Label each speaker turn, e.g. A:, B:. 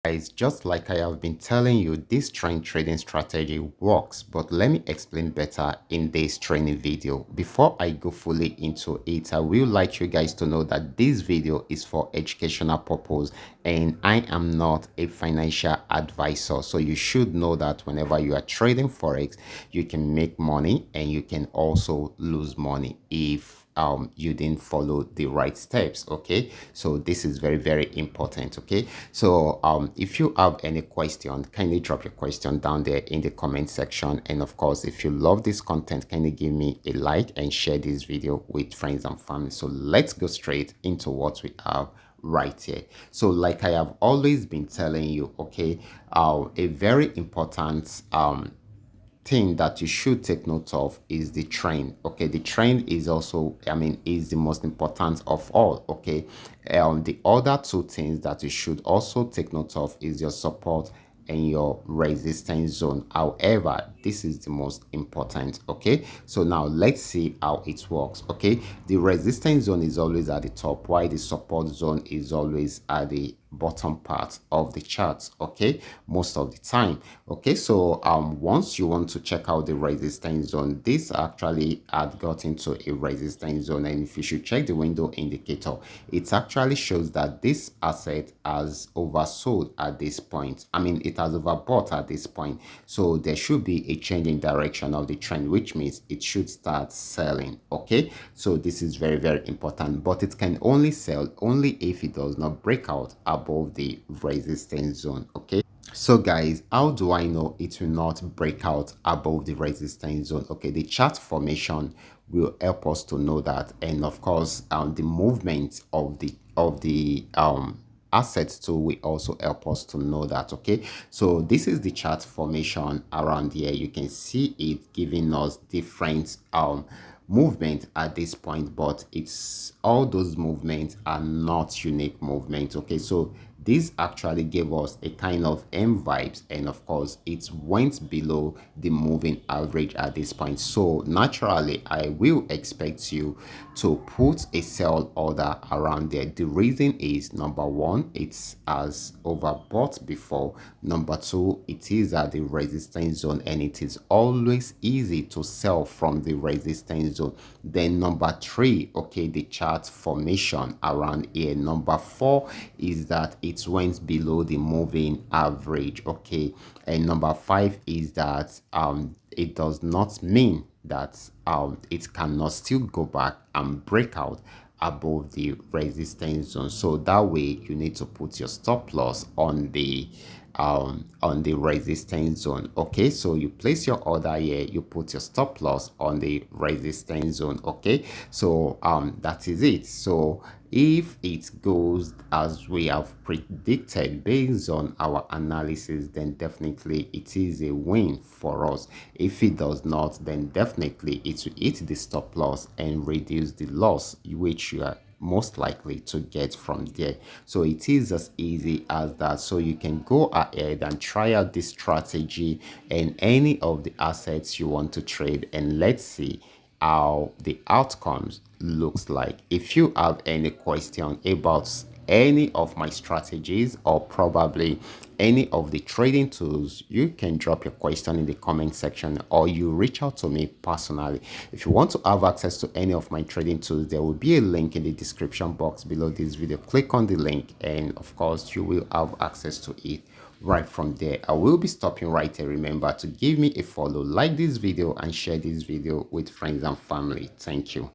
A: Guys, just like I have been telling you, this trend trading strategy works, but let me explain better in this training video. Before I go fully into it, I will like you guys to know that this video is for educational purpose and I am not a financial advisor. So you should know that whenever you are trading Forex, you can make money and you can also lose money if you didn't follow the right steps. Okay, so this is very important. Okay, so if you have any question, kindly drop your question down there in the comment section, and of course if you love this content, kindly give me a like and share this video with friends and family. So let's go straight into what we have right here. So like I have always been telling you, okay, a very important thing that you should take note of is the trend. Okay, the trend is also, is the most important of all. Okay, the other two things that you should also take note of is your support and your resistance zone. However, this is the most important. Okay, so now let's see how it works. Okay, the resistance zone is always at the top, while the support zone is always at the bottom part of the charts. Okay, most of the time. Okay, so once you want to check out the resistance zone, this actually had got into a resistance zone, and if you should check the window indicator, it actually shows that this asset has oversold at this point. It has overbought at this point, so there should be a change in direction of the trend, which means it should start selling. Okay, so this is very important, but it can only sell only if it does not break out above the resistance zone. Okay, so guys, how do I know it will not break out above the resistance zone? Okay, the chart formation will help us to know that, and of course the movement of the assets too will also help us to know that. Okay, so this is the chart formation around here. You can see it giving us different movement at this point, but it's all those movements are not unique movements. Okay, so this actually gave us a kind of M vibes, and of course it went below the moving average at this point. So naturally I will expect you to put a sell order around there. The reason is, number one, it's as overbought before. Number two, it is at the resistance zone and it is always easy to sell from the resistance zone. Then number three, okay, the chart formation around here. Number four is that it went below the moving average. Okay, and number five is that it does not mean that it cannot still go back and break out above the resistance zone. So that way you need to put your stop loss on the resistance zone. Okay, so you place your order here, you put your stop loss on the resistance zone. Okay, so that is it. So if it goes as we have predicted based on our analysis, then definitely it is a win for us. If it does not, then definitely it will hit the stop loss and reduce the loss which you are most likely to get from there. So it is as easy as that. So you can go ahead and try out this strategy and any of the assets you want to trade, and let's see how the outcomes looks like. If you have any question about any of my strategies or probably any of the trading tools, you can drop your question in the comment section or you reach out to me personally. If you want to have access to any of my trading tools, there will be a link in the description box below this video. Click on the link and of course you will have access to it right from there. I will be stopping right here. Remember to give me a follow, like this video and share this video with friends and family. Thank you.